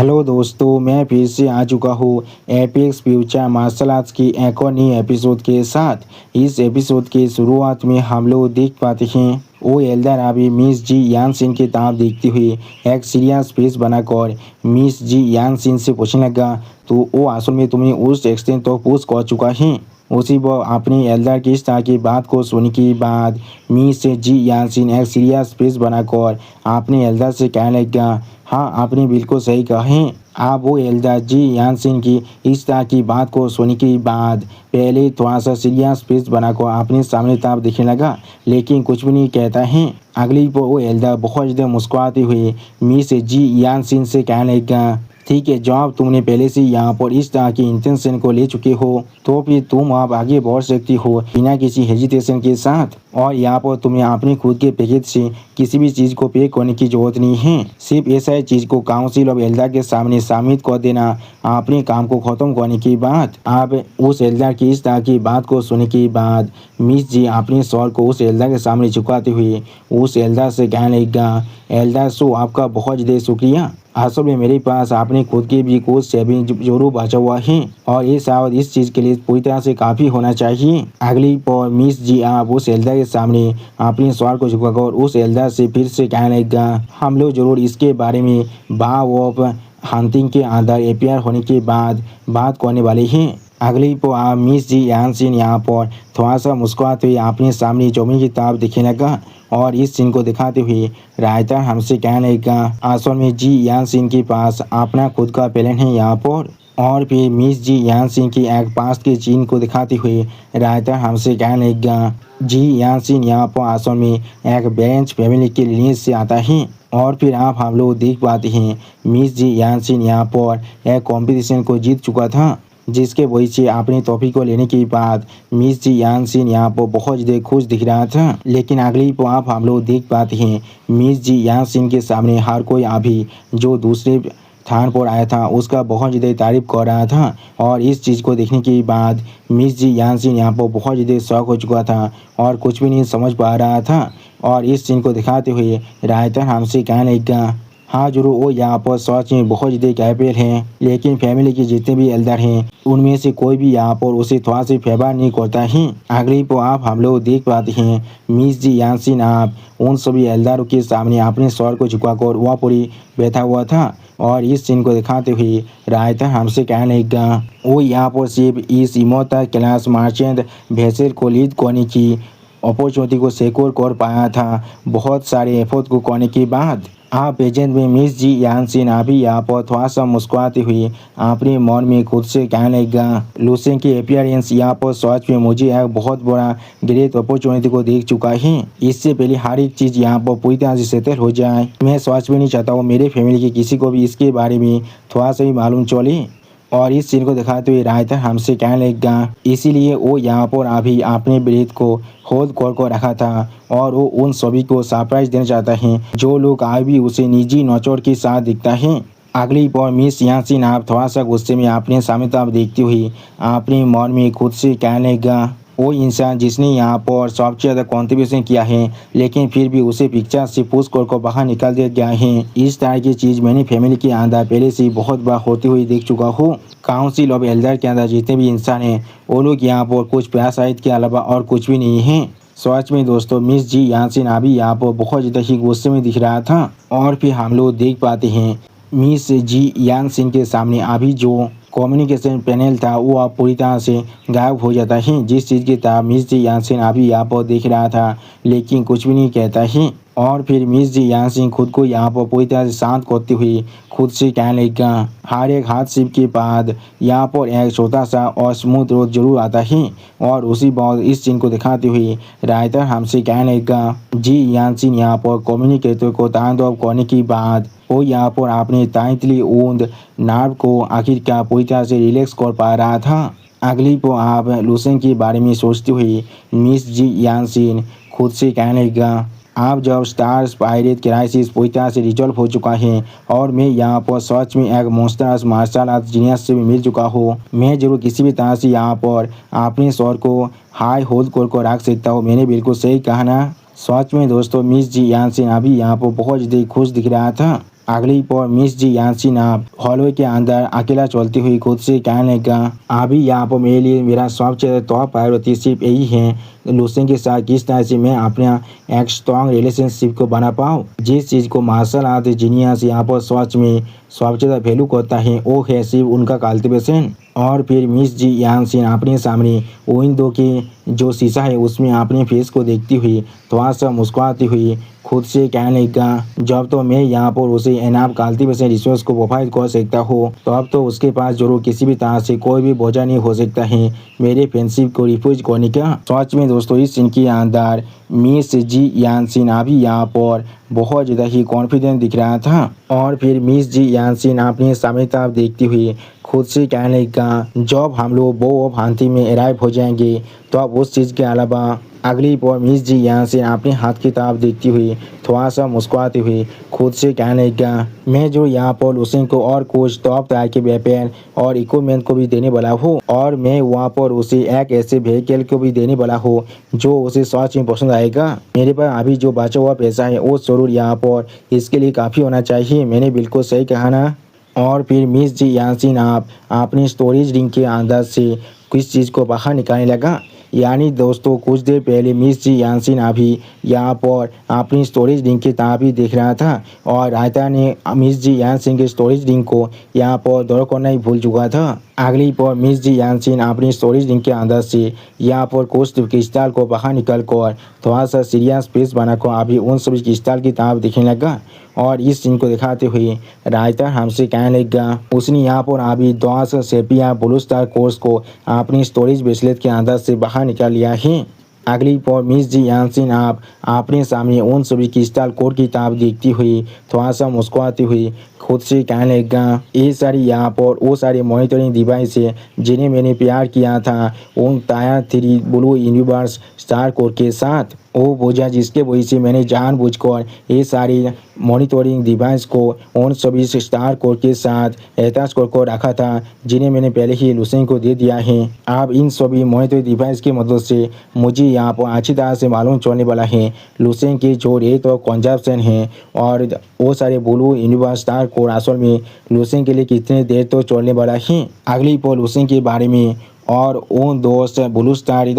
Hello दोस्तों, मैं फिर से आ चुका हूँ एपेक्स फ्यूचर मार्शल आर्ट्स की एक और नई एपिसोड के साथ। इस एपिसोड के शुरुआत में हम लोग देख पाते हैं वो एल्डर अभी मिस जी यानसिन की तरफ देखती हुई एक सीरियस फेस बनाकर मिस जी यानसिन से पूछने लगा, तो वो असल में तुम्हें उस एक्सटेंट तो पूछ कर चुका है। उसी पर अपनी एल्डर की इस तरह की बात को सुनने के बाद मिस जी यानसिन एक सीरियस फेस बनाकर अपने एल्डर से कहने लगा, हाँ आपने बिल्कुल सही कहा है। आप वो एल्डर जी यानसिन की इस तरह की बात को सुनने के बाद पहले थोड़ा सा सीरियस फेस बनाकर अपने सामने तरफ देखने लगा, लेकिन कुछ भी नहीं कहता है। अगली पर वो एल्डर बहुत ज़्यादा मुस्कुराते हुए मिस जी यानसिन से कहने लगा, ठीक है, जब तुमने पहले से यहाँ पर इस तरह की इंटेंशन को ले चुके हो तो फिर तुम आप आगे बढ़ सकती हो बिना किसी हेजिटेशन के साथ। और यहाँ पर तुम्हें अपने खुद के पैकेज से किसी भी चीज़ को पे करने की जरूरत नहीं है। सिर्फ ऐसा चीज़ को काउंसिल ऑफ एल्डर के सामने साबित कर देना। अपने काम को ख़त्म करने के बाद आप उस एल्डर की इस तरह की बात को सुनने के बाद मिस जी अपने सर को उस एल्डर के सामने झुकाते हुए उस एल्डर से कहने लगा, एल्डर सो आपका बहुत ज़्यादा शुक्रिया। असल में मेरे पास आपने खुद के भी कुछ सेविंग जरूर बचा हुआ है और ये शायद इस चीज़ के लिए पूरी तरह से काफ़ी होना चाहिए। अगली पर मिस जी आप उस एल्डर के सामने अपने सवाल को झुकाकर उस एल्डर से फिर से कहने लगा, हम लोग जरूर इसके बारे में बाव ऑफ हंटिंग के अंदर अपेयर होने के बाद बात करने वाले हैं। अगली पर आप मिस जी यानसिन यहाँ पर थोड़ा सा मुस्कुराते हुए अपने सामने जमीन की तरफ दिखने लगा और इस सीन को दिखाते हुए रायता हमसे कहने लगा, असल में जी यानसिन के पास अपना खुद का प्लान है यहाँ पर। और फिर मिस जी यानसिन की एक पास के चीन को दिखाते हुए रायता हमसे कहने लगा, जी यानसिन यहाँ पर असल में एक बेंच फैमिली के लिए से आता है। और फिर आप हम लोग देख पाते हैं मिस जी यानसिन यहाँ पर एक कंपटीशन को जीत चुका था, जिसके वजह से अपने टॉफी को लेने के बाद मिस जी यानसिन यहाँ पर बहुत ज़्यादा खुश दिख रहा था। लेकिन अगली पर आप हम लोग देख पाते हैं मिस जी यानसिन के सामने हर कोई अभी जो दूसरे स्थान पर आया था उसका बहुत ज़्यादा तारीफ कर रहा था। और इस चीज़ को देखने के बाद मिस जी यानसिन यहाँ पर बहुत ज़्यादा शौक हो चुका था और कुछ भी नहीं समझ पा रहा था। और इस सीन को दिखाते हुए रायता हमसे कहने लगा, हाँ जरूर वो यहाँ पर सच में बहुत ज़्यादा कैपेबल हैं, लेकिन फैमिली के जितने भी एल्डर हैं उनमें से कोई भी यहाँ पर उसे थोड़ा सा फेवर नहीं करता है। अगली पर आप हम लोग देख पाते हैं मिस जी यानसिन आप उन सभी एल्डरों के सामने अपने सर को झुकाकर वहाँ पर ही बैठा हुआ था। और इस सीन को दिखाते हुए रायता हमसे कहने लगा, वो यहाँ पर सिर्फ इस इमोर्टल क्लास मार्चेंट वेसल को लीड करने की अपॉर्चुनिटी को सिक्योर कर पाया था बहुत सारे एफर्ट को करने के बाद। आप एजेंट में मिस जी यानसिन अभी यहाँ पर थोड़ा सा मुस्कुराते हुए अपने मन में खुद से कहने लगा, लूसेन की अपीयरेंस यहाँ पर सच में मुझे एक बहुत बड़ा ग्रेट अपॉर्चुनिटी को देख चुका है। इससे पहले हर एक चीज़ यहाँ पर पूरी तरह से सेटल हो जाए, मैं सच में नहीं चाहता हूँ मेरे फैमिली के किसी को भी इसके बारे में थोड़ा सा भी मालूम चले। और इस सीन को दिखाते हुए रायता हमसे कहने लगा, इसीलिए वो यहाँ पर अभी अपने ब्रीथ को होल्ड कर रखा था और वो उन सभी को सरप्राइज देना चाहता है जो लोग आज भी उसे निजी नौचौड़ के साथ दिखता है। अगली बार मिस यानसिन आप थोड़ा सा गुस्से में अपने सामने तरफ देखती हुई अपने मन में खुद से कहने लगा, वो इंसान जिसने यहाँ पर सबसे ज़्यादा कॉन्ट्रीब्यूशन किया है लेकिन फिर भी उसे पिक्चर से पुश कर बाहर निकाल दिया गया है। इस तरह की चीज़ मैंने फैमिली के अंदर पहले से बहुत बार होती हुई देख चुका हूँ। काउंसिल ऑफ एल्डर के अंदर जितने भी इंसान हैं वो लोग यहाँ पर कुछ पैरासाइट के अलावा और कुछ भी नहीं है। सच में दोस्तों मिस जी यानसिन अभी यहाँ पर बहुत ज़्यादा ही गुस्से में दिख रहा था। और फिर हम लोग देख पाते हैं मिस जी यानसिन के सामने अभी जो कम्युनिकेशन पैनल था वो अब पूरी तरह से गायब हो जाता है, जिस चीज़ की तरह मिस जी यानसिन अभी यहाँ पर देख रहा था लेकिन कुछ भी नहीं कहता है। और फिर मिस जी यानसिन खुद को यहाँ पर पूरी तरह से शांत करते हुए खुद से कहने लगा, हर एक हादसे के बाद यहाँ पर एक छोटा सा और स्मूथ रोड जरूर आता है। और उसी बात इस सीन को दिखाते हुए रायता हमसे कहने लगा, जी यानसिन यहाँ पर कम्युनिकेटर को तांडव करने के बाद वो यहाँ पर अपने टाइटली ओन्ड नर्व को आखिरकार पूरी तरह से रिलैक्स कर पा रहा था। अगली पर आप लूसेन के बारे में सोचते हुए मिस जी यानसिन खुद से कहने लगा, आप जब स्टार्स पायरेट क्राइसिस पूरी तरह से रिजॉल्व हो चुका है और मैं यहाँ पर सच में एक मॉन्स्टर्स मार्शल आर्ट जीनियस से भी मिल चुका हूँ, मैं जरूर किसी भी तरह से यहाँ पर अपने स्वर को हाई होल्ड कर रख सकता हूँ। मैंने बिल्कुल सही कहा ना। सच में दोस्तों मिस जी यानसिन अभी यहाँ पर बहुत ज़्यादा खुश दिख रहा था। अगली पर मिस जी यानसिन आप हॉलवे के अंदर अकेला चलती हुई खुद से कहने लगा, अभी यहाँ पर मेरे लिए मेरा सबसे टॉप प्रायोरिटी सिर्फ यही है लुसेन के साथ किस तरह से मैं अपना एक स्ट्रॉन्ग रिलेशनशिप को बना पाऊँ। जिस चीज़ को मार्शल आर्ट जीनियस यहाँ पर सच में सबसे ज़्यादा वैल्यू करता है वो है सिर्फ उनका कल्टिवेशन। और फिर मिस जी यानसिन अपने सामने विंडो की जो शीशा है उसमें अपने फेस को देखती हुई थोड़ा सा मुस्कुराती हुई खुद से कहने लगा, जब तो मैं यहाँ पर उसे एनाफ कल्टिवेशन रिसोर्स को प्रोवाइड कर सकता हूँ तो अब तो उसके पास जरूर किसी भी तरह से कोई भी बोझा नहीं हो सकता है मेरे फ्रेंडशिप को रिफ्यूज करने का। सच में दोस्तों इस सीन के अंदर मिस जी यानसिन अभी यहाँ पर बहुत ज़्यादा ही कॉन्फिडेंट दिख रहा था। और फिर मिस जी यानसिन अपने सामने तरफ देखती हुई खुद से कहने लगा, जब हम लोग बो ऑफ हांती में अराइव हो जाएंगे तो अब उस चीज़ के अलावा अगली पर मिस जी यानसिन अपने हाथ की तरफ देखती हुई थोड़ा सा मुस्कुराती हुई खुद से कहने लगा, मैं जो यहाँ पर लुसेन को और कुछ टॉप तरह के वेपन और इक्विपमेंट को भी देने वाला हूँ और मैं वहाँ पर उसे एक ऐसे व्हीकल को भी देने वाला हूँ जो उसे सच में पसंद आएगा। मेरे पास अभी जो बचा हुआ पैसा है वो जरूर यहाँ पर इसके लिए काफ़ी होना चाहिए। मैंने बिल्कुल सही कहा ना। और फिर मिस जी यानसिन आप अपनी स्टोरेज रिंग के अंदर से किस चीज़ को बाहर निकालने लगा। यानी दोस्तों कुछ देर पहले मिस जी यानसिन अभी यहाँ पर अपनी स्टोरेज रिंग की तरफ ही देख रहा था और रायता ने मिस जी यानसिन के स्टोरेज रिंग को यहाँ पर दौड़ करना ही भूल चुका था। अगली पर मिस जी यानसिन अपनी स्टोरेज रिंग के अंदर से यहाँ पर कुछ क्रिस्टल को बाहर निकल कर थोड़ा सा सीरियस फेस बनाकर अभी उन सभी क्रिस्टल की तरफ देखने लगा। और इस सीन को दिखाते हुए रायता हमसे कहने लगा, उसने यहाँ पर अभी 10 सेपिया ब्लू स्टार कोर्स को अपनी स्टोरेज ब्रेसलेट के अंदर से बाहर निकाल लिया है। अगली पर मिस जी यानसिन आप अपने सामने उन सभी क्रिस्टल कोड की तरफ देखती हुई थोड़ा सा मुस्कुराती हुई खुद से कहने लगा, ये सारी यहाँ पर वो सारे मॉनिटरिंग डिवाइस है जिन्हें मैंने प्यार किया था उन tyre 3 blue universe star code के साथ। वो बोझा जिसके वजह से मैंने जानबूझकर ये सारी मॉनिटरिंग डिवाइस को उन सभी स्टार कोड के साथ अटैच कर रखा था जिन्हें मैंने पहले ही लुसेन को दे दिया है। अब इन सभी मॉनिटरिंग डिवाइस की मदद से मुझे यहाँ पर अच्छी तरह से मालूम चलने वाला है लुसेन की जो रेट और कंजप्शन है और वो सारे ब्लू यूनिवर्स स्टार कोड असल में लुसेन के लिए कितने देर तो चलने वाला है। अगली पर लुसेन के बारे में और उन दोस्त ब्लू स्टार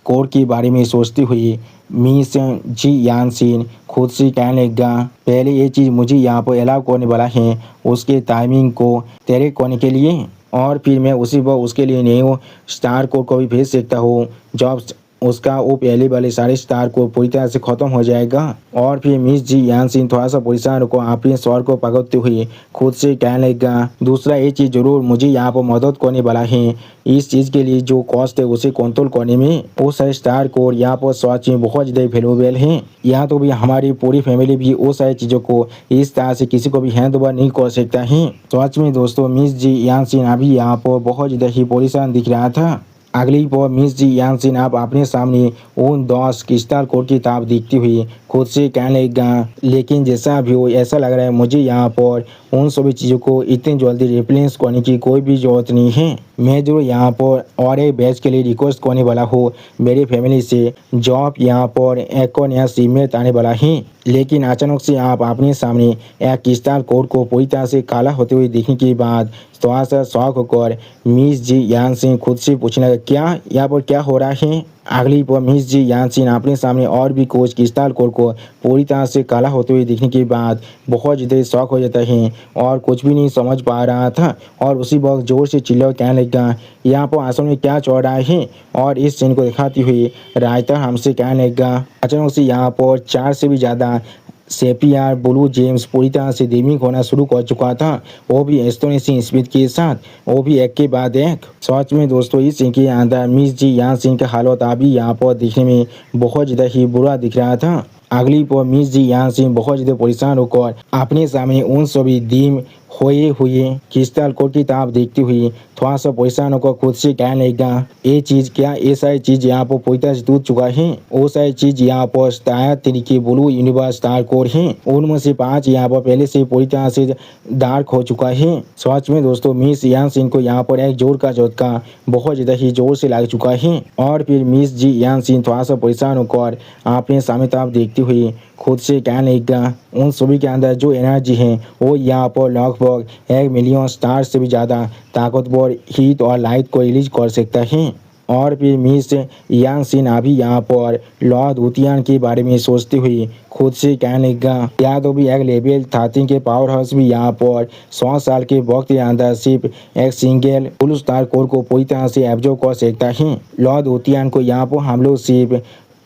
कोड के बारे में सोचती हुई मिस जी यानसिन खुद से कहने लगा, पहले ये चीज़ मुझे यहाँ पर अलाउ करने वाला है उसके टाइमिंग को तय करने के लिए और फिर मैं उसी पर उसके लिए न्यू स्टार कोड को भी भेज सकता हूँ जब उसका वो पहले वाले सारे स्टार को पूरी तरह से ख़त्म हो जाएगा। और फिर मिस जी यानसिन थोड़ा सा परेशान को अपने स्वर को पकड़ते हुए खुद से कहने लगा, दूसरा ये चीज़ जरूर मुझे यहाँ पर मदद करने वाला है इस चीज़ के लिए जो कॉस्ट है उसे कंट्रोल करने में। वो सारे स्टार कोड यहाँ पर सच में बहुत ज़्यादा वैल्यूएबल हैं। यहाँ तो भी हमारी पूरी फैमिली भी वो सारी चीज़ों को इस तरह से किसी को भी हैंड ओवर नहीं कर सकता है। सच में दोस्तों मिस जी यानसिन अभी यहाँ पर बहुत ज़्यादा ही परेशान दिख रहा था। अगली पर मिस जी यानसिन आप अपने सामने उन 10 क्रिस्टल कोड की तरफ देखती हुई खुद से कहने लगा, लेकिन जैसा भी हो ऐसा लग रहा है मुझे यहाँ पर उन सभी चीज़ों को इतनी जल्दी रिप्लेस करने की कोई भी ज़रूरत नहीं है। मैं जो यहाँ पर और एक बैच के लिए रिक्वेस्ट करने वाला हूँ मेरी फैमिली से जॉब यहाँ पर एक और नया सीमेंट आने वाला है। लेकिन अचानक से आप अपने सामने एक क्रिस्टल कोड को पूरी तरह से काला होते हुए देखने के बाद थोड़ा सा शौक होकर मिस जी यानसिन खुद से पूछने लगा, क्या यहाँ पर क्या हो रहा है। अगली पर मिस जी यानसिन अपने सामने और भी कुछ क्रिस्टल कोड को पूरी तरह से काला होते हुए देखने के बाद बहुत ज़्यादा शौक हो जाता है और कुछ भी नहीं समझ पा रहा था और उसी वक्त जोर से चिल्ला कहने लगा, यहाँ पर असल में क्या चल रहा है। और इस सीन को दिखाती हुई रायता हमसे कहने लगा, अचानक से यहाँ पर 4 से भी ज़्यादा सेपियर ब्लू जेम्स पूरी तरह से डिमिंग होना शुरू कर चुका था, वो भी एस्टोनिशिंग स्पीड के साथ, वो भी एक के बाद एक। सच में दोस्तों इस सीन के अंदर मिस जी यानसिन का हालत अभी यहाँ पर दिखने में बहुत ज़्यादा ही बुरा दिख रहा था। अगली पर मिस जी यानसिन बहुत ज़्यादा परेशान होकर अपने सामने उन सभी डिम हुए क्रिस्टल कोड की तरफ देखती हुई थोड़ा सा परेशान होकर खुद से कहने लगा, ये चीज़ क्या ये सारी चीज़ यहाँ पर पूरी तरह से टूट चुका है। वो सारी चीज़ यहाँ पर टायर तरीके ब्लू यूनिवर्स स्टार कोड हैं उनमें से 5 यहाँ पर पहले से पूरी तरह से डार्क हो चुका है। सच में दोस्तों मिस यानसिन को यहाँ पर एक जोर का झटका बहुत ज़्यादा ही जोर से लग चुका है। और फिर मिस जी यानसिन थोड़ा सा परेशान होकर अपने सामने तरफ देखती हुई खुद से कहने लगा उन सभी के अंदर जो एनर्जी है वो यहाँ पर लगभग 1 मिलियन स्टार से भी ज़्यादा ताकतवर हीट और लाइट को रिलीज कर सकता है। और फिर मिस यांग सिन अभी यहाँ पर लॉर्ड उतियान के बारे में सोचते हुए खुद से कहने लगा या तो भी एक लेवल 13 के पावर हाउस भी यहाँ पर 100 साल के वक्त के अंदर सिर्फ एक सिंगल फुल स्टार कोर को पूरी तरह से एब्जॉर्ब कर सकता है। लॉर्ड उतियान को यहाँ पर हम लोग सिर्फ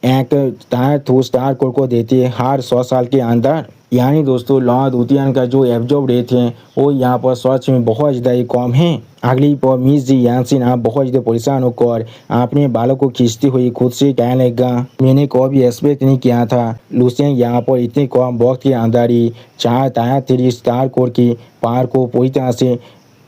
एक टायर 2 स्टार कोर को देते हैं हर 100 साल के अंदर। यानी दोस्तों लॉर्ड उतियान का जो एब्जॉर्ब रेट है वो यहाँ पर सच में बहुत ज़्यादा ही कम है। अगली पर मिस जी यांसिन आप बहुत ज़्यादा परेशान होकर अपने बालों को खींचती हुई खुद से कहने लगा मैंने कभी एक्सपेक्ट नहीं किया था लुसेंग यहाँ पर इतने कम वक्त के अंदर ही 4 टायर 3 स्टार कोर की पावर को पूरी तरह से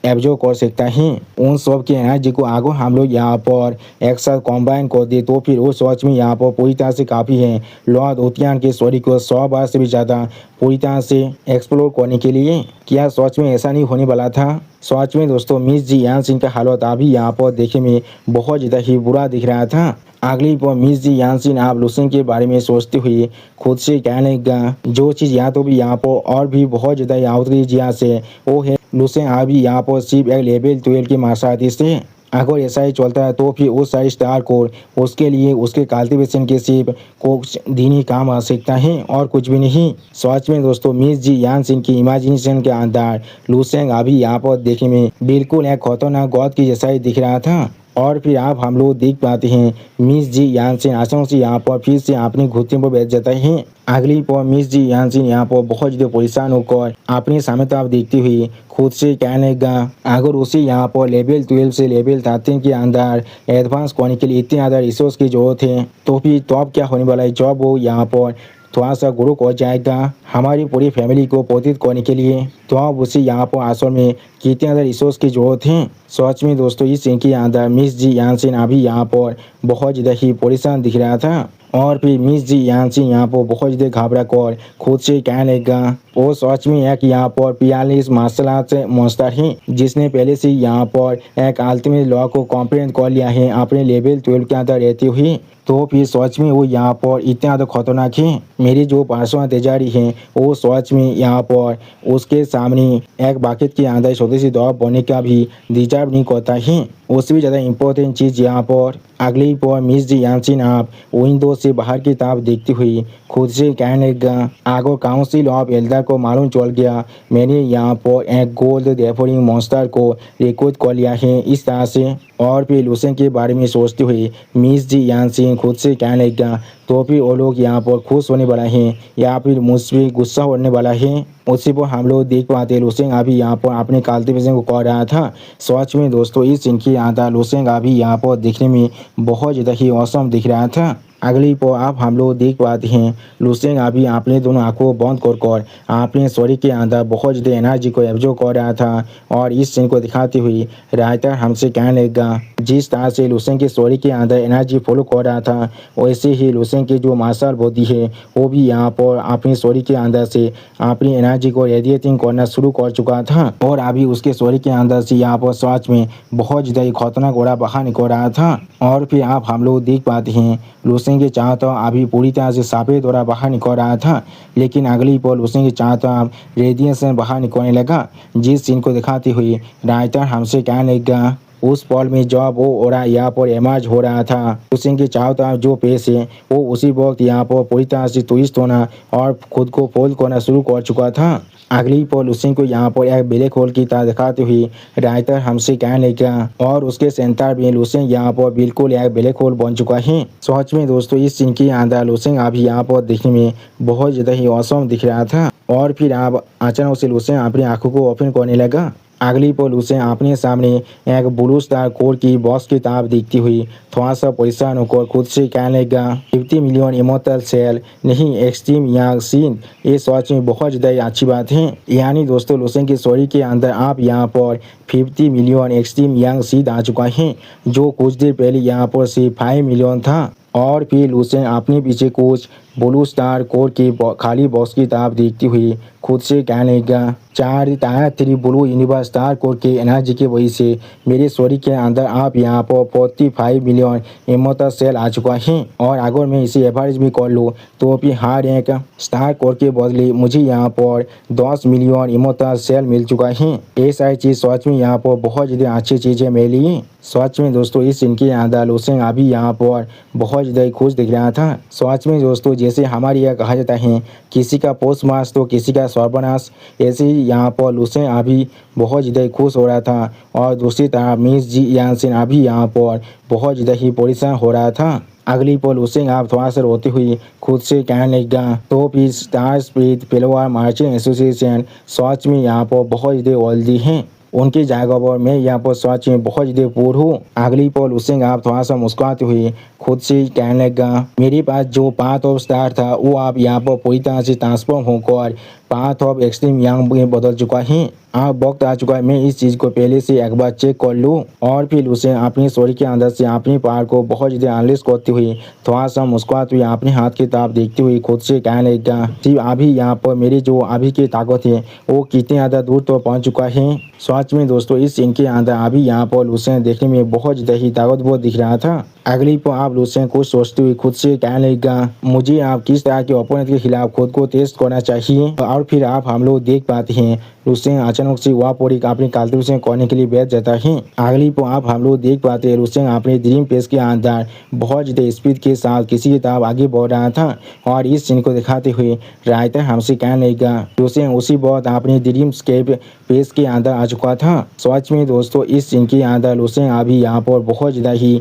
एब्जॉर्ब कर सकता है। उन सब की एनर्जी को आगे हम लोग यहाँ पर एक साथ कॉम्बाइन कर दे तो फिर वो सच में यहाँ पर पूरी तरह से काफ़ी है लॉर्ड उतियान के स्टोरी को 100 बार से भी ज़्यादा पूरी तरह से एक्सप्लोर करने के लिए। क्या सच में ऐसा नहीं होने वाला था? सच में दोस्तों मिस जी यांसिन का हालत अभी यहाँ पर देखने में बहुत ज़्यादा ही बुरा दिख रहा था। अगली पर मिस जी यांसिन आप लुसेंग के बारे में सोचते हुए खुद से कहने लगा जो चीज़ यहाँ तो भी यहाँ पर और भी बहुत ज़्यादा आउटरीच यहाँ से वो है लुसेंग अभी यहाँ पर सिर्फ एक लेवल 12 के मार्शल आर्टिस्ट है। अगर ऐसा ही चलता है तो फिर उस सारी स्टार कोर उसके लिए उसके कल्टीवेशन के सिर्फ कुछ दिन ही काम आ सकता है और कुछ भी नहीं। सच में दोस्तों मिस जी यांसिन की इमेजिनेशन के अंदर लुसेंग अभी यहाँ पर देखने में बिल्कुल एक खतरनाक गॉड की जैसा ही दिख रहा था। और फिर आप हम लोग देख पाते हैं मिस जी यांसिन अचानक से यहाँ पर फिर से अपने घुटने पर बैठ जाता है। अगली पर मिस जी यांसिन यहाँ पर बहुत ज़्यादा परेशान होकर अपने सामने तरफ देखती हुई खुद से कहने लगा अगर उसे यहाँ पर लेवल 12 से लेवल 13 के अंदर एडवांस करने के लिए इतने ज़्यादा रिसोर्स की जरूरत है तो फिर तो अब क्या होने वाला है जब वो यहाँ पर थोड़ा सा ग्रो हो जाएगा हमारी पूरी फैमिली को पोषित करने के लिए तो अब उसे यहाँ पर असल में कितने ज़्यादा रिसोर्स की जरूरत है। सच में दोस्तों इस सीन के अंदर मिस जी यांसिन अभी यहाँ पर बहुत ज़्यादा ही परेशान दिख रहा था। और फिर मिस जी यांसिन यहाँ पर बहुत ज़्यादा घबरा कर खुद से कहने लगा वो सच में एक यहाँ पर 42 मार्शल आर्ट मास्टर है जिसने पहले से यहाँ पर एक अल्टीमेट लॉ को कॉम्प्रीहेंड कर लिया है अपने लेवल 12 के अंदर रहते हुए तो फिर सच में वो यहाँ पर इतना ज़्यादा खतरनाक है। मेरी जो पर्सनल तेजारी है वो सच में यहाँ पर उसके सामने एक बाकेट के अंदर छोटी सी दवा बनने का भी डिजर्व नहीं करता है। उससे भी ज़्यादा इम्पोर्टेंट चीज़ यहाँ पर अगली पर मिस जी यांसिन आप विंडो से बाहर की तरफ देखती हुई खुद से कहने लगा अगर काउंसिल ऑफ एल्डर को मालूम चल गया मैंने यहाँ पर एक गोल्ड डेफोरिंग मॉन्स्टर को रिक्रूट कर लिया है इस तरह से। और फिर लुसेंग के बारे में सोचते हुए मिस जी यांसिन खुद से कहने लगा तो फिर वो लोग यहाँ पर खुश होने वाला है या फिर मुझसे गुस्सा होने वाला है। उसी पर हम लोग देख पाते लुसेंग अभी यहाँ पर अपने कल्टीवेशन को कर रहा था। सच में दोस्तों इस सीन के अंदर लुसेंग अभी यहाँ पर दिखने में बहुत ज़्यादा ही औसम दिख रहा था। अगली पर आप हम लोग देख पाते हैं लुसेंग अभी अपने दोनों आंखों को बंद कर अपने शरीर के अंदर बहुत ज़्यादा एनर्जी को एब्जॉर्ब कर रहा था। और इस सीन को दिखाते हुए राइटर हमसे कहने लगा जिस तरह से लुसेंग के शरीर के अंदर एनर्जी फॉलो कर रहा था वैसे ही लुसेंग की जो मार्शल बॉडी है वो भी यहाँ पर अपने शरीर के अंदर से अपनी एनर्जी को रेडिएटिंग करना शुरू कर चुका था। और अभी उसके शरीर के अंदर से यहाँ पर सच में बहुत ज़्यादा खतरनाक घोड़ा बाहर निकल रहा था। और फिर आप हम लोग देख पाते हैं लुसेंग के चाहता अभी पूरी तरह से सफ़ेद घोड़ा बाहर निकल रहा था लेकिन अगली पल लुसेंग के चाहता रेडिएशन बाहर निकलने लगा। जिस सीन को दिखाते हुए राइटर हमसे कहने लगा उस पल में जब वो ओरा यहाँ पर इमर्ज हो रहा था लुसेंग के चाहता जो पेश है वो उसी वक्त यहाँ पर पूरी तरह से ट्विस्ट होना और खुद को फोल्ड करना शुरू कर चुका था। अगली पर लुसेंग को यहाँ पर एक ब्लैक होल की तरह दिखाते हुए राइटर हमसे कहने लगा और उसके सेंटर में लुसेंग यहाँ पर बिल्कुल एक ब्लैक होल बन चुका है। सच में दोस्तों इस सीन के अंदर लुसेंग अभी यहाँ पर देखने में बहुत ज़्यादा ही औसम दिख रहा था। और फिर आप अचानक से लुसेंग अपनी आंखों को ओपन करने लगा। अगली पल उसे अपने सामने एक ब्लू स्टार कोर की बॉक्स की तरफ देखती हुई थोड़ा सा परेशान होकर खुद से कहने लगा 50 मिलियन इमोर्टल सेल नहीं एक्सट्रीम यांग सीन। ये सच में बहुत ज़्यादा अच्छी बात है। यानी दोस्तों लुसेंग के शरीर के अंदर आप यहाँ पर 50 मिलियन एक्सट्रीम यांग सीड आ चुका है जो कुछ देर पहले यहाँ पर सिर्फ 5 मिलियन था। और फिर लुसेंग अपने पीछे कुछ ब्लू स्टार कोड की खाली बॉक्स की तरफ देखती हुई खुद से कहने लगा, tyre 3 blue universe star code की एनर्जी की वजह से मेरे शरीर के अंदर आप यहाँ पर 45 मिलियन इमोटल सेल आ चुका है और अगर मैं इसे एवरेज भी कर लूँ तो भी हर एक स्टार कोड के बदले मुझे यहाँ पर 10 मिलियन इमोटल सेल मिल चुका है। ऐसा चीज़ सच में यहाँ पर बहुत ज़्यादा अच्छी चीज़ है मेरे लिए। सच में दोस्तों इस इनके अंदर लूसेंग अभी यहाँ पर बहुत ज़्यादा खुश दिख रहा था। सच में दोस्तों जैसे हमारे यहाँ कहा जाता है किसी का पोस्ट मास तो किसी का सर्वनाश, ऐसे ही यहाँ पर लूसेंग अभी बहुत ज़्यादा खुश हो रहा था और दूसरी तरफ मिस जी यानसेन अभी यहाँ पर बहुत ज़्यादा ही परेशान हो रहा था। अगली पल लूसेंग आप थोड़ा सा रोते हुए खुद से कहने लगा, तो फिर स्टार स्पीड पिलवार मार्चिंग एसोसिएशन सच में यहाँ पर बहुत ज़्यादा वर्दी हैं। उनकी जगह पर मैं यहाँ पर सच में बहुत ज़्यादा पूर हूँ। अगली पल लूसेंग आप थोड़ा सा मुस्कुराते हुए खुद से कहने लगा, मेरे पास जो पाथ ऑफ स्टार था वो आप यहाँ पर पूरी तरह से ट्रांसफॉर्म होकर पाथ ऑफ एक्सट्रीम यंग में बदल चुका है। अब वक्त आ चुका है मैं इस चीज़ को पहले से एक बार चेक कर लूँ। और फिर उसे अपनी शरीर के अंदर से अपनी पावर को बहुत ज़्यादा एनालिस करते हुए थोड़ा सा मुस्कुराते हुए अपने हाथ की तरफ देखते हुए खुद से कहने लगा, जी अभी यहाँ पर मेरी जो अभी की ताकत है वो कितनी ज़्यादा दूर तो पहुँच चुका है। सच में दोस्तों इस सीन के अंदर अभी यहाँ पर लूसेंग देखने में बहुत ज़्यादा ही ताकतवर दिख रहा था। अगली पर आप लूसेंग कुछ सोचते हुए खुद से कहने लगा, मुझे आप किस तरह के ओपोनेंट के खिलाफ खुद को टेस्ट करना चाहिए। और फिर आप हम लोग देख पाते हैं लूसेंग अचानक से वापोरी अपनी काल्तु से करने के लिए बैठ जाता है। अगली पर आप हम लोग देख पाते हैं लूसेंग अपने ड्रीम पेस के अंदर बहुत ज़्यादा स्पीड के साथ किसी की तरफ आगे बढ़ रहा था और इस सीन को दिखाते हुए राइटर हमसे कहने लगा, लूसेंग उसी बहुत अपने ड्रीम स्केप पेस के अंदर आ चुका था। सच में दोस्तों इस सीन के अंदर लूसेंग अभी यहाँ पर बहुत ज़्यादा ही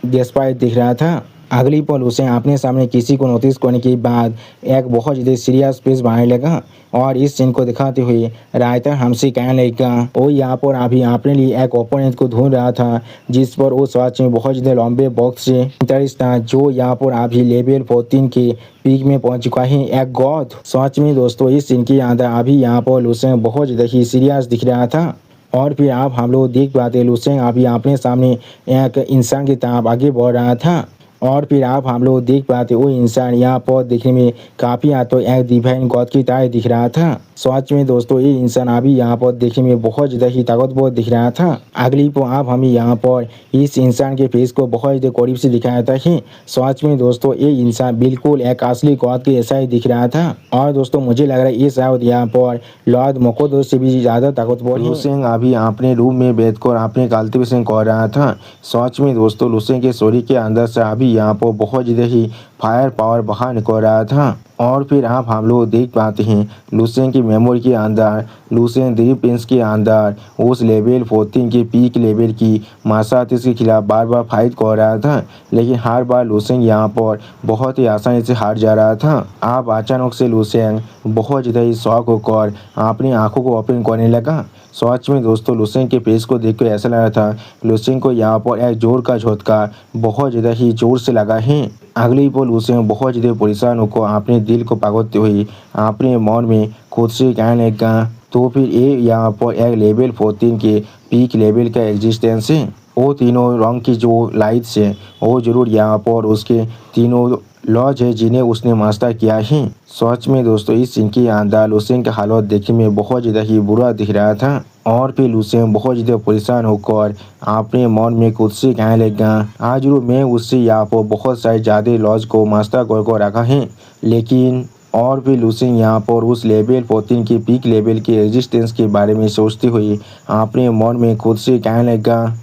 डेस्पायरेट दिख रहा था। अगली पल उसे अपने सामने किसी को नोटिस करने के बाद एक बहुत ज़्यादा सीरियस फेस बनाने लगा और इस सीन को दिखाते हुए राइटर हमसे कहने लगा, वो यहाँ पर अभी अपने लिए एक ओपोनेंट को ढूंढ रहा था जिस पर वो सच में बहुत ज़्यादा लंबे बॉक्स से इंटरेस्ट था, जो यहाँ पर अभी लेवल 14 के पीक में पहुंच चुका है, एक गॉड। सच में दोस्तों इस सीन के अंदर अभी यहाँ पर लूसेंग बहुत ज़्यादा ही सीरियस दिख रहा था। और फिर आप हम लोग देख पाते लूसेंग अभी अपने सामने एक इंसान की तरफ आगे बढ़ रहा था और फिर आप हम लोग देख पाते वो इंसान यहाँ पर देखने में काफ़ी तो एक डिवाइन गॉड की तरह दिख रहा था। सच में दोस्तों ये इंसान अभी यहाँ पर देखने में बहुत ज़्यादा ही ताकतवर दिख रहा था। अगली पर आप हमें यहाँ पर इस इंसान के फेस को बहुत ज़्यादा करीब से दिखाया जाता है। सच में दोस्तों ये इंसान बिल्कुल एक असली गॉड के ऐसा ही दिख रहा था और दोस्तों मुझे लग रहा है ये शायद यहाँ पर लॉर्ड मोकोदो से भी ज़्यादा ताकतवर है। लूसेंग अभी अपने रूम में बैठकर अपने कल्टीवेशन कर रहा था। सच में दोस्तों लूसेंग के शरीर के अंदर से अभी यहाँ पर बहुत ज़्यादा ही फायर पावर बाहर निकल रहा था। और फिर आप हम लोग देख पाते हैं लूसेंग की मेमोरी के अंदर लूसेंग ड्रीम पेस के अंदर उस लेवल 14 के पीक लेवल की मार्शल आर्टिस्ट के खिलाफ बार बार फाइट कर रहा था, लेकिन हर बार लूसेंग यहाँ पर बहुत ही आसानी से हार जा रहा था। आप अचानक से लूसेंग बहुत ज़्यादा ही शौक होकर अपनी आंखों को ओपन करने लगा। सच में दोस्तों लूसेंग के पेस को देखकर ऐसा लग रहा था लूसेंग को यहाँ पर एक जोर का झटका बहुत ज़्यादा ही जोर से लगा है। अगली पल लूसेंग बहुत ज़्यादा परेशान होकर अपने दिल को पकड़ते हुए अपने मन में खुद से कहने लगा, तो फिर ये यहाँ पर एक लेवल 14 के पीक लेवल का एग्जिस्टेंस है। वो तीनों रंग की जो लाइट्स है वो जरूर यहाँ पर उसके तीनों लॉज है जिन्हें उसने मास्टर किया है। सच में दोस्तों इस सीन के अंदर लूसेंग का हालत देखने में बहुत ज़्यादा ही बुरा दिख रहा था और फिर लूसेंग बहुत ज़्यादा परेशान होकर अपने मन में खुद से कहने लगा, आज मैं उससे यहाँ पर बहुत सारे ज़्यादा लॉज को मास्टर कर रखा है, लेकिन और फिर लूसेंग यहाँ पर उस लेवल 14 के पीक लेवल के एग्जिस्टेंस के बारे में सोचते हुए अपने मन में खुद से कहने लगा,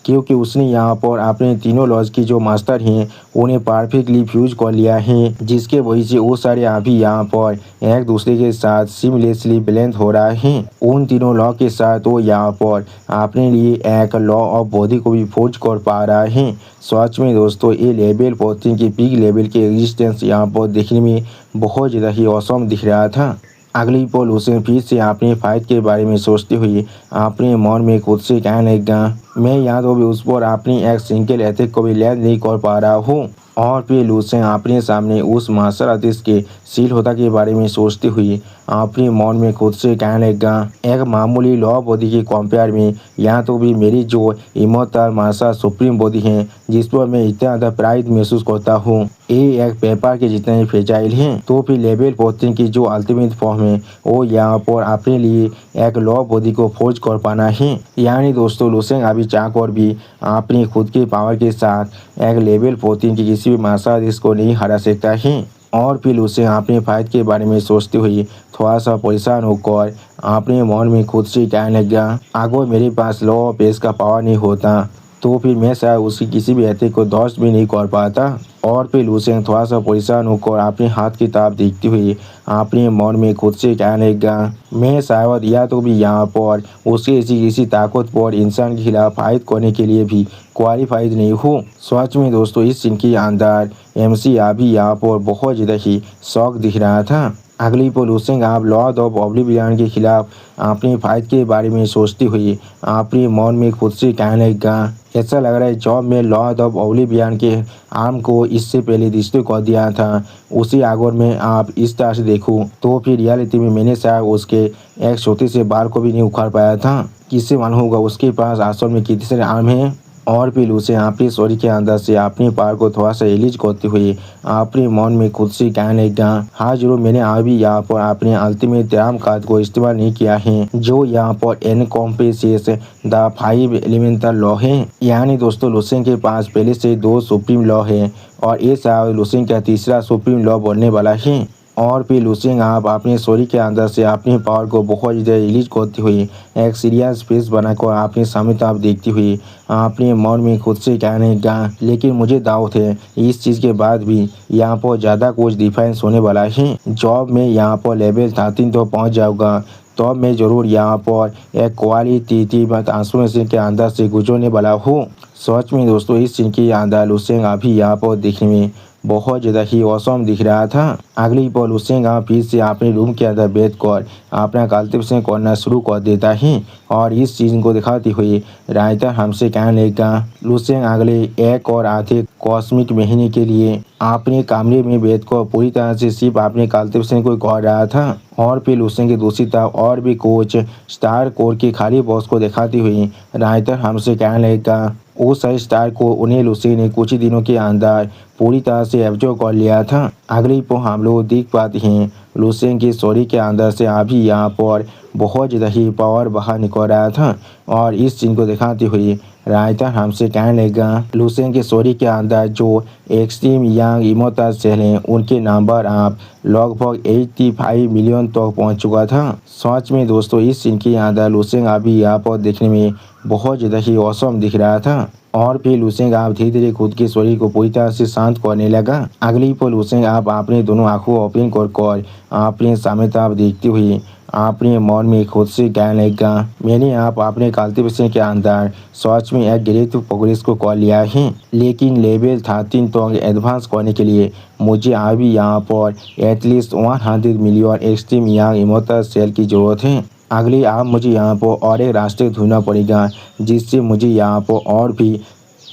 क्योंकि उसने यहाँ पर अपने तीनों लॉज की जो मास्टर हैं उन्हें परफेक्टली फ्यूज कर लिया है, जिसके वजह से वो सारे अभी यहाँ पर एक दूसरे के साथ सीमलेसली ब्लेंड हो रहा है। उन तीनों लॉ के साथ वो यहाँ पर अपने लिए एक लॉ ऑफ बॉडी को भी फोर्ज कर पा रहा है। सच में दोस्तों ये लेवल 14 के पीक लेवल के एग्जिस्टेंस यहाँ पर देखने में बहुत ज़्यादा ही औसम दिख रहा था। अगली पल लूसेंग फिर से अपने फाइट के बारे में सोचते हुए अपने मन में खुद से कहने लगा, मैं यहाँ तो भी उस पर अपनी एक सिंगल अटैक को भी लैंड नहीं कर पा रहा हूँ। और फिर लूसेंग अपने सामने उस मार्शल आर्टिस्ट के सील होता के बारे में सोचते हुए अपने मन में खुद से कहने लगा, एक मामूली लॉ बॉडी के कंपेयर में यहाँ तो भी मेरी जो इमोर्टल मार्शल सुप्रीम बॉडी है जिस पर मैं इतना ज़्यादा प्राइड महसूस करता हूँ, ये एक पेपर के जितना ही फ्रेजाइल है। तो फिर लेवल 14 की जो अल्टीमेट फॉर्म है वो यहाँ पर अपने लिए एक लॉ बॉडी को फोर्ज कर पाना है। यानी दोस्तों लू सेंग अभी चाहकर भी अपनी खुद की पावर के साथ एक लेवल 14 की किसी भी मार्शल आर्टिस्ट को नहीं हरा सकता है। और फिर उसे अपने फाइट के बारे में सोचते हुए थोड़ा सा परेशान होकर अपने मन में खुद से कहने लगा, अगर मेरे पास लॉ ऑफ पेस का पावर नहीं होता तो फिर मैं शायद उसकी किसी भी हत्या को ध्वस्त भी नहीं कर पाता। और फिर लू सेंग थोड़ा सा परेशान होकर अपने हाथ की किताब देखते हुए अपने मन में खुद से कहने लगा, मैं शायद या तो भी यहाँ पर उसके किसी ताकतवर इंसान के खिलाफ फाइट करने के लिए भी क्वालिफाइड नहीं हूँ। सच में दोस्तों इस सीन के अंदर MC अभी यहाँ पर बहुत ज़्यादा ही शौक दिख रहा था। अगली पर लू सेंग आप लॉर्ड ऑफ ऑब्लिवियन के खिलाफ अपनी फाइट के बारे में सोचते हुए अपने मन में खुद से कहने लगा, ऐसा लग रहा है जब मैं लॉर्ड ऑफ ऑब्लिवियन के आर्म को इससे पहले डिस्ट्रॉय कर दिया था उसी अगर मैं आप इस तरह से देखूं तो फिर रियलिटी में मैंने शायद उसके एक छोटे से बाल को भी नहीं उखाड़ पाया था। किससे मालूम होगा उसके पास असल में कितने सारे आर्म हैं। और फिर उसे अपनी सॉरी के अंदर से अपने पार को थोड़ा सा रिलीज करते हुए अपने मन में खुद से कहने लगा, हाँ जरूर मैंने अभी यहाँ पर अपने अल्टीमेट ड्राम कार्ड को इस्तेमाल नहीं किया है जो यहाँ पर एनकॉम्पेसेस द 5 एलिमेंटल लॉ है। यानी दोस्तों लू सेंग के पास पहले से 2 सुप्रीम लॉ है और ये शायद लू सेंग का तीसरा सुप्रीम लॉ बनने वाला है। और फिर लू सेंग आप अपने सॉरी के अंदर से अपनी पावर को बहुत ज़्यादा रिलीज करते हुए एक सीरियस फेस बनाकर अपने सामने आप देखती हुई अपने मन में खुद से कहने लगा, लेकिन मुझे डाउट है इस चीज़ के बाद भी यहाँ पर ज़्यादा कुछ डिफरेंस होने वाला है। जब मैं यहाँ पर लेवल 13 तो पहुँच जाऊँगा तो मैं ज़रूर यहाँ पर एक क्वालिटी ट्रांसफॉर्मेशन के अंदर से गुजरने वाला हूँ। सच में दोस्तों इस सीन के अंदर लू सेंग अभी यहाँ पर देखने में बहुत ज़्यादा ही औसम दिख रहा था। अगली पल लू सेंग फिर से अपने रूम के अंदर बैठकर अपना कल्टिवेशन करना शुरू कर देता है और इस चीज़ को दिखाते हुए राइटर हमसे कहने लगा, लू सेंग अगले एक और आधे कॉस्मिक महीने के लिए अपने कमरे में बैठकर पूरी तरह से सिर्फ अपने कल्टिवेशन को कर रहा था। और फिर लू सेंग की दूसरी तरफ और भी कोच स्टार कोर के खाली बॉक्स को दिखाते हुए राइटर हमसे कहने लगा, उस स्टार को उन्हें लू सेंग ने कुछ ही दिनों के अंदर पूरी तरह से एब्जॉर्ब कर लिया था। अगली पर हम लोग देख पाते हैं लू सेंग की स्टोरी के अंदर से अभी यहाँ पर बहुत ज़्यादा ही पावर बाहर निकल रहा था और इस चीज़ को दिखाते हुए राइटर हमसे कहने लगा, लू सेंग की स्टोरी के अंदर जो एक्सट्रीम यंग इमोर्टल सेल हैं उनके नंबर आप लगभग 85 मिलियन तक पहुँच चुका था। सच में दोस्तों इस सीन के अंदर लू सेंग अभी यहाँ पर देखने में बहुत ज़्यादा ही औसम दिख रहा था। और फिर लू सेंग आप धीरे धीरे खुद के शरीर को पूरी तरह से शांत करने लगा। अगली पर लू सेंग आप अपने दोनों आंखों ओपन कर अपने सामने आप देखते हुए अपने मन में खुद से कहने लगा, मैंने आप अपने कल्टिवेशन के अंदर सच में एक ग्रेट प्रोग्रेस को कर लिया है, लेकिन लेवल 13 तक एडवांस करने के लिए मुझे अभी यहाँ पर at least 100 million extreme young immortal cell की ज़रूरत है। अगली आप मुझे यहाँ पर और एक रास्ते ढूंढना पड़ेगा जिससे मुझे यहाँ पर और भी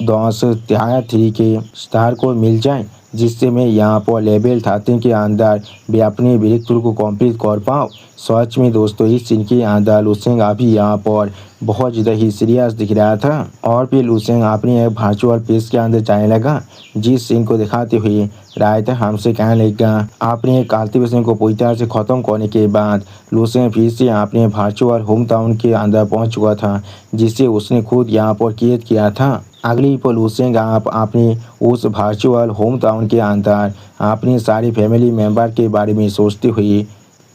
10 Tier 3 के स्टार को मिल जाए जिससे मैं यहाँ पर लेवल 13 के अंदर भी अपने ब्रेक थ्रू को कंप्लीट कर पाऊँ। सच में दोस्तों इस सीन के अंदर लू सेंग अभी यहाँ पर बहुत ज़्यादा ही सीरियस दिख रहा था। और फिर लू सेंग अपने एक वर्चुअल पेज के अंदर जाने लगा जिस सीन को दिखाते हुए राइटर हमसे कहने लगा, अपने कल्टिवेशन को पूरी तरह से ख़त्म करने के बाद लू सेंग फिर से अपने वर्चुअल होम टाउन के अंदर पहुँच चुका था जिसे उसने खुद यहाँ पर क्रिएट किया था। अगली पर लू सेंग आप अपने उस वर्चुअल होम टाउन के अंदर अपने सारे फैमिली मेम्बर के बारे में सोचते हुए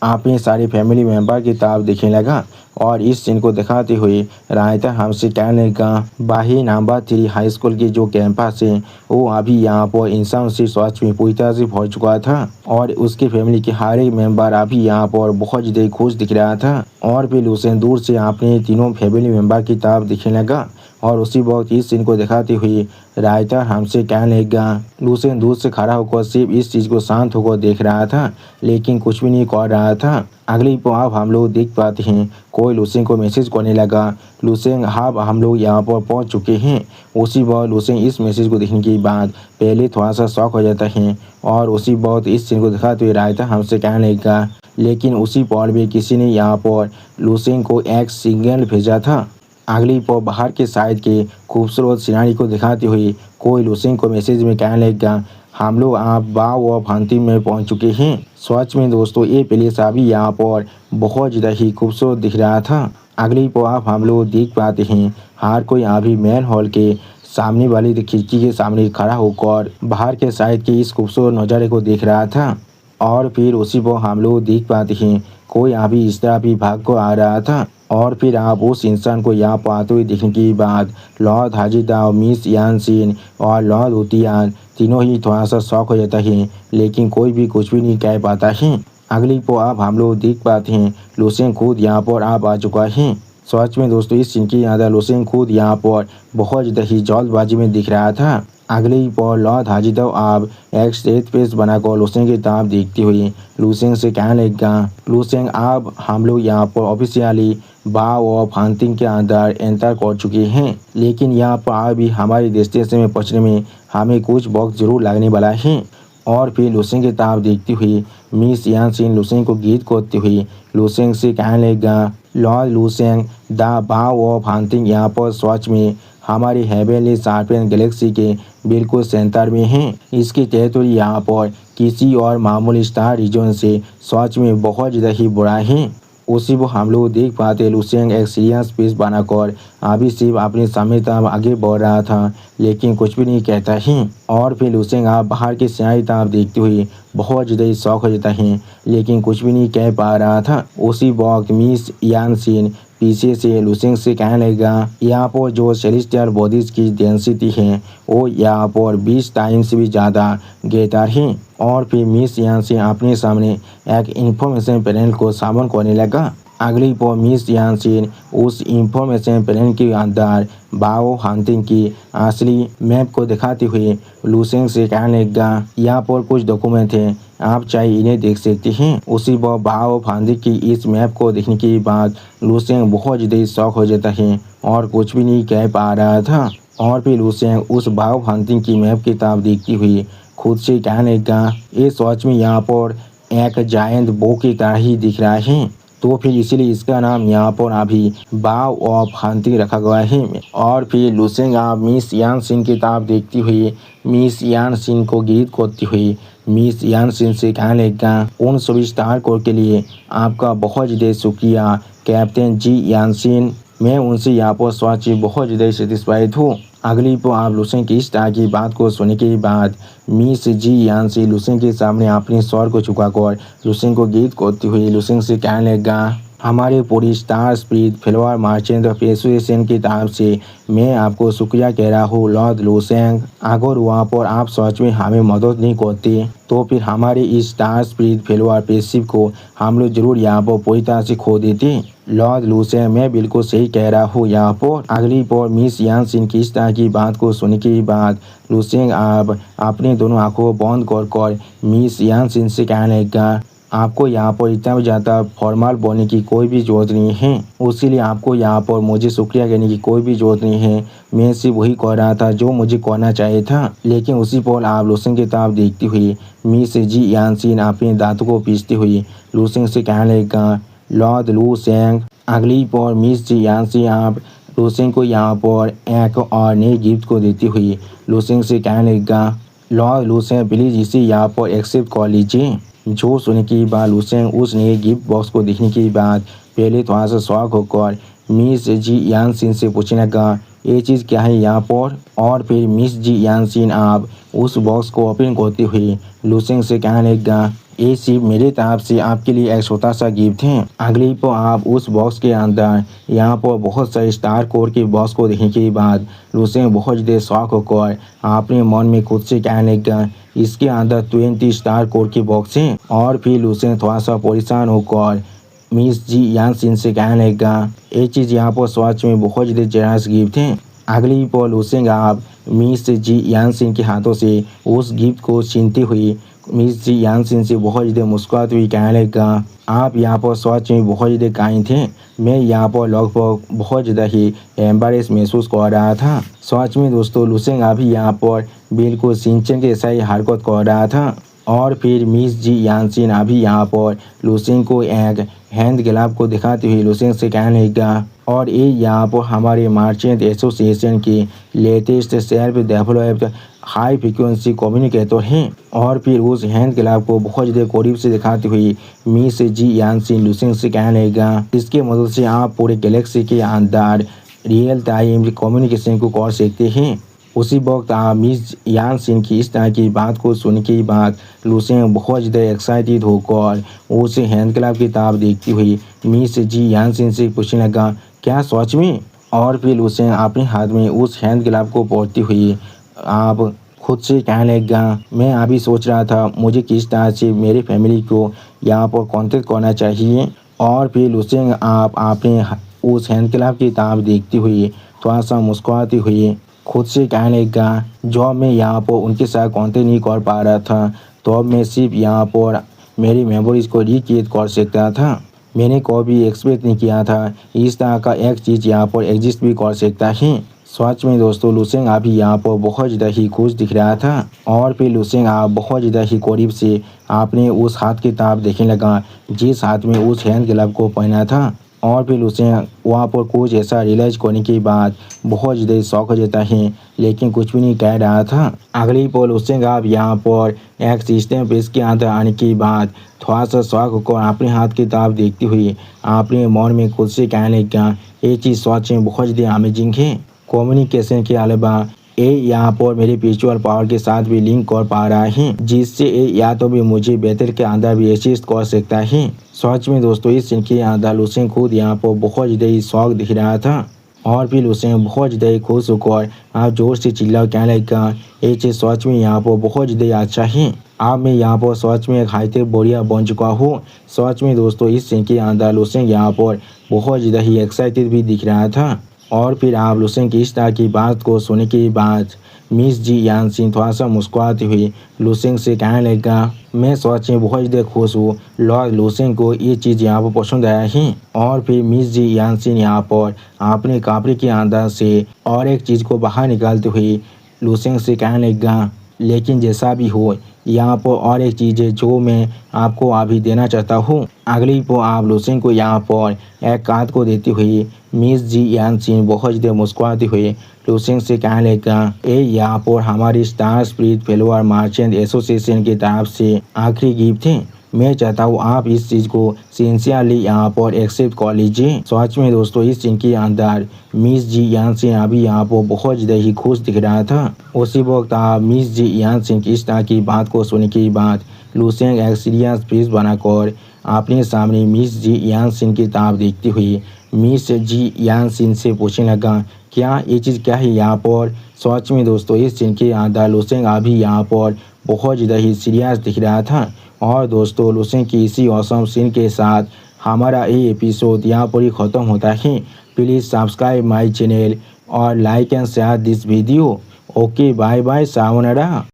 अपने सारे फैमिली मेम्बर की तरफ देखने लगा और इस सीन को दिखाते हुए राइटर हमसे कहने लगा, बाही नंबर 3 हाई स्कूल की जो कैंपस है वो अभी यहाँ पर इंसान से सच में पूरी तरह से भर चुका था और उसके फैमिली के हर एक मेंबर अभी यहाँ पर बहुत ज़्यादा खुश दिख रहा था। और फिर लू सेंग दूर से अपने तीनों फैमिली मेम्बर की तरफ दिखने लगा और उसी वक्त इस सीन को दिखाते हुए रायता हमसे कहने लगा। लुसेंग दूर से खड़ा होकर सिर्फ इस चीज को शांत होकर देख रहा था, लेकिन कुछ भी नहीं कर रहा था। अगली पल हम लोग देख पाते हैं कोई लुसेंग को मैसेज करने लगा। लुसेंग हाँ हम लोग यहाँ पर पहुँच चुके हैं। उसी वक्त लुसेंग इस मैसेज को देखने के बाद पहले थोड़ा सा शॉक हो जाता है और उसी वक्त इस सीन को दिखाते हुए रायता हमसे कहने लगा। लेकिन उसी पल में किसी ने यहाँ पर लुसेंग को एक सिग्नल भेजा था। अगली पल बाहर के साइड के खूबसूरत सिनारी को दिखाते हुए कोई लुसेंग को मैसेज में कहने लगा, हम लोग आप बाव ऑफ हंटिंग में पहुंच चुके हैं। सच में दोस्तों ये प्लेस अभी यहाँ पर बहुत ज़्यादा ही खूबसूरत दिख रहा था। अगली पल आप हम लोग देख पाते हैं हर कोई अभी मेन हॉल के सामने वाली खिड़की के सामने खड़ा होकर बाहर के साइड के इस खूबसूरत नज़ारे को देख रहा था। और फिर उसी पर हम लोग देख पाते हैं कोई अभी इस तरह भी भाग को आ रहा था। और फिर आप उस इंसान को यहाँ पर आते हुए देखने के बाद लॉर्ड हाजिदाव, मिस यानसिन और लॉर्ड उतियान तीनों ही थोड़ा सा शॉक हो जाता है, लेकिन कोई भी कुछ भी नहीं कह पाता है। अगली को आप हम लोग देख पाते हैं लुसेंग खुद यहाँ पर आप आ चुका है। सच में दोस्तों इस सीन के अंदर लुसेंग खुद यहाँ पर बहुत ज़्यादा ही जल्दबाजी में दिख रहा था। अगली पर लॉर्ड हाजिदाव आप एक स्टेज पेस बनाकर लुसेंग की तरफ देखते हुए लुसेंग से कहने लगा, लुसेंग आप हम लोग यहाँ पर ऑफिशियली बाव ऑफ हंटिंग के अंदर एंटर कर चुके हैं, लेकिन यहाँ पर अभी हमारे डेस्टिनेशन में पहुँचने में हमें कुछ वक्त जरूर लगने वाला है। और फिर लुसेंग की तरफ देखते हुए मिस यानसिन लुसेंग को गीत करते हुए लुसेंग से कहने लगा, लॉर्ड लुसेंग द बाव ऑफ हंटिंग यहाँ पर सच में हमारे हेवनली शार्पेन गैलेक्सी के बिल्कुल सेंटर में है। इसकी टेरिटरी यहाँ पर किसी और मामूली स्टार रीजन से सच में बहुत ज़्यादा ही बड़ा है। उसी को हम लोग देख पाते लुसेंग एक सीरियस पीस बनाकर अभी सिर्फ अपनी समय तरफ आगे बढ़ रहा था, लेकिन कुछ भी नहीं कहता है। और फिर लुसेंग आप बाहर की सिनारी तरफ देखते हुए बहुत ज़्यादा ही शौक हो जाता है, लेकिन कुछ भी नहीं कह पा रहा था। उसी वक्त मिस यानसिन पीछे से लुसेंग से कहने लगा, यहाँ पर जो सेलेस्टियल बॉडीज की डेंसिटी है वो यहाँ पर 20 टाइम्स भी ज़्यादा ग्रेटर है। और फिर मिस यानसिन अपने सामने एक इंफॉर्मेशन पैनल को सामने करने लगा। अगली पर मिस यानसिन उस इंफॉर्मेशन पैनल के अंदर बाव हंटिंग की असली मैप को दिखाते हुए लुसेंग से कहने लगा, यहाँ पर कुछ डॉक्यूमेंट हैं, आप चाहे इन्हें देख सकते हैं। उसी पर बाव हंटिंग की इस मैप को देखने के बाद लुसेंग बहुत ज़्यादा शौक हो जाता है और कुछ भी नहीं कह पा रहा था। और फिर लुसेंग उस बाव हंटिंग की मैप की तरफ देखती हुई खुद से कहने लगा, ये सच में यहाँ पर एक जायंट बो की तरह ही दिख रहा है, तो फिर इसीलिए इसका नाम यहाँ पर अभी बाव ऑफ हंटिंग रखा गया है। और फिर लुसेंग आप मिस यानसिन की तरफ देखती हुई मिस यानसिन को गीत करती हुई मिस यानसिन से कहने लगा, उन सभी स्टार कोर के लिए आपका बहुत ज़्यादा शुक्रिया कैप्टन जी यानसिन, मैं उनसे यहाँ पर सच में बहुत ज़्यादा सेटिस्फाइड हूँ। अगली पर आप लुसेंग की इस तरह की बात को सुनने के बाद मिस जी यानसिन लुसेंग के सामने अपने स्वर को झुकाकर लुसेंग को गीत करती हुई लुसेंग से कहने लगा, हमारे पूरी star spirit flower merchant association की तरफ से मैं आपको शुक्रिया कह रहा हूँ लॉर्ड लुसेंग। अगर वहाँ पर आप सच में हमें मदद नहीं करते तो फिर हमारे इस स्टार स्पिरिट फ्लोवर पेशिप को हम लोग जरूर यहाँ पर पूरी तरह से खो देते। लॉर्ड लुसेंग मैं बिल्कुल सही कह रहा हूँ यहाँ पर। अगली पर मिस यानसिन की इस तरह की बात को सुनने के बाद लुसेंग आप अपने दोनों आंखों बंद कर मिस यानसिन से कहने लगा, आपको यहाँ पर इतना भी ज़्यादा फॉर्मल बोलने की कोई भी ज़रूरत नहीं है, उसीलिए आपको यहाँ पर मुझे शुक्रिया कहने की कोई भी ज़रूरत नहीं है। मैं सिर्फ वही कह रहा था जो मुझे कहना चाहिए था। लेकिन उसी पर आप लुसेंग की तरफ देखती हुई मिस जी यानसिन अपने दांतों को पीसती हुई लुसेंग से कहने लगा, लॉर्ड लुसेंग। अगली पर मिस जी यानसिन आप लुसेंग को यहाँ पर एक और नई गिफ्ट को देती हुई लुसेंग से कहने लगा, लॉर्ड लुसेंग प्लीज़ इसे यहाँ पर एक्सेप्ट कर लीजिए। जो सुनने के बाद लुसेंग उस नए गिफ्ट बॉक्स को देखने के बाद पहले थोड़ा सा शौक होकर मिस जी यानसिन से पूछने लगा, ये चीज़ क्या है यहाँ पर। और फिर मिस जी यानसिन आप उस बॉक्स को ओपन करते हुए लुसेंग से कहने लगा, ये सिर्फ मेरे तरफ से आपके लिए एक छोटा सा गिफ्ट है। अगली पर आप उस बॉक्स के अंदर यहाँ पर बहुत सारे स्टार कोर के बॉक्स को देखने के बाद लुसेंग बहुत ज़्यादा शौक होकर अपने मन में खुद से कहने लगा, इसके अंदर 20 स्टार कोर के बॉक्स हैं। और फिर लुसेंग थोड़ा सा परेशान होकर मिस जी यानसिन से कहने लगा, ये चीज़ यहाँ पर सच में बहुत ज़्यादा जेनरस गिफ्ट है। अगली पल लुसेंग आप मिस जी यानसिन के हाथों से उस गिफ्ट को छीनती हुई मिस जी यानसिन से बहुत ज़्यादा मुस्कुराती हुई कहने लगा, आप यहाँ पर सच में बहुत ज़्यादा काइंड थे। मैं यहाँ पर लगभग बहुत ज़्यादा ही एम्बैरेस महसूस कर रहा था। सच में दोस्तों लुसेंग अभी यहाँ पर बिल्कुल सिंचन के जैसा ही हरकत कर रहा था। और फिर मिस जी यानसिन अभी यहाँ पर लुसेंग को एक हैंड ग्लव को दिखाते हुए लुसेंग से कहने लगा, और ये यहाँ पर हमारे मर्चेंट एसोसिएशन के latest self developed high frequency communicator हैं। और फिर उस हैंड ग्लव को बहुत ज़्यादा करीब से दिखाते हुए मिस जी यानसिन लुसेंग से कहने लगा, इसके मदद से आप पूरे गैलेक्सी के अंदर रियल टाइम कम्युनिकेशन को कर सकते हैं। उसी वक्त आप मिस यानसिन की इस तरह की बात को सुन के बाद लुसेंग बहुत ज़्यादा एक्साइटेड होकर उस हैंड ग्लव की तरफ देखती हुई मिस जी यानसिन से पूछने लगा, क्या सच में? और फिर लुसेंग अपने हाथ में उस हैंड ग्लव को पकड़ती हुई आप खुद से कहने लगा, मैं अभी सोच रहा था मुझे किस तरह से मेरी फैमिली को यहाँ पर कांटेक्ट करना चाहिए। और फिर लुसेंग आप अपने उस हैंड ग्लव की तरफ देखती हुई थोड़ा सा मुस्कुराती हुई खुद से कहने लगा, जब मैं यहाँ पर उनके साथ कांटेक्ट नहीं कर पा रहा था तो अब मैं सिर्फ यहाँ पर मेरी मेमोरीज को रिक्रिएट कर सकता था। मैंने कभी एक्सपेक्ट नहीं किया था इस तरह का एक चीज़ यहाँ पर एग्जिस्ट भी कर सकता है। सच में दोस्तों लुसेंग अभी यहाँ पर बहुत ज़्यादा ही खुश दिख रहा था। और फिर लुसेंग आप बहुत ज़्यादा ही करीब से आपने उस हाथ की तरफ देखने लगा जिस हाथ में उस हैंड ग्लव को पहना था। और फिर लुसेंग वहाँ पर कुछ ऐसा रियलाइज करने के बाद बहुत ज़्यादा शौक हो जाता है, लेकिन कुछ भी नहीं कह रहा था। अगली पल लुसेंग आप यहाँ पर एक सिस्टम पेज के अंदर आने के बाद थोड़ा सा शौक होकर अपने हाथ की तरफ देखती हुई अपने मन में खुद से कहने लगा, ये चीज़ सच में बहुत ज़्यादा अमेजिंग है। कम्युनिकेशन के अलावा ये यहाँ पर मेरे स्पिरिचुअल पावर के साथ भी लिंक कर पा रहा है, जिससे ये या तो भी मुझे बेहतर के अंदर भी असिस्ट कर सकता है। सच में दोस्तों इस सीन के अंदर लुसेंग खुद यहाँ पर बहुत ज़्यादा ही शौक दिख रहा था। और फिर लुसेंग बहुत ज़्यादा ही खुश होकर आप जोर से चिल्ला कहने लगा, ये चीज़ सच में यहाँ पर बहुत ज़्यादा ही अच्छा है। अब मैं यहाँ पर सच में एक हाईटेक बोरिया बन चुका हूँ। सच में दोस्तों इस सीन के अंदर लुसेंग यहाँ पर बहुत ज़्यादा ही एक्साइटेड भी दिख रहा था। और फिर आप लुसेंग की इस तरह की बात को सुनने के बाद मिस जी यानसिन थोड़ा सा मुस्कुराती हुई लुसेंग से कहने लगा, मैं सच में बहुत ज़्यादा खुश हूँ लॉर्ड लुसेंग को ये चीज़ यहाँ पर पसंद आया है। और फिर मिस जी यानसिन यहाँ पर अपने कपड़े के अंदर से और एक चीज़ को बाहर निकालते हुए लुसेंग से कहने लगा, लेकिन जैसा भी हो यहाँ पर और एक चीज़ है जो मैं आपको अभी देना चाहता हूँ। अगली को आप लुसेंग को यहाँ पर एक कार्ड को देती हुई मिस जी यानसिन बहुत ज़्यादा मुस्कुराती हुई लुसेंग से कहने लगा, ये यहाँ पर हमारी स्टार स्पिरिट फेलोअर मर्चेंट एसोसिएशन की तरफ से आखिरी गिफ्ट है। मैं चाहता हूँ आप इस चीज़ को सिंसियरली यहाँ पर एक्सेप्ट कर लीजिए। सच में दोस्तों इस सीन के अंदर मिस जी यानसिन अभी यहाँ पर बहुत ज़्यादा ही खुश दिख रहा था। उसी वक्त आप मिस जी यानसिन की इस तरह की बात को सुनने के बाद लुसेंग एक सीरियस फेस बनाकर अपने सामने मिस जी यानसिन की तरफ देखती हुई मिस जी यानसिन से पूछने लगा, क्या ये चीज़ क्या है यहाँ पर? सच में दोस्तों इस सीन के अंदर लुसेंग अभी यहाँ पर बहुत ज़्यादा ही सीरियस दिख रहा था। और दोस्तों लुसेंग की इसी औसम सीन के साथ हमारा ये एपिसोड यहाँ पर ही ख़त्म होता है। प्लीज़ सब्सक्राइब माय चैनल और like and share this video. Okay bye bye सावनारा।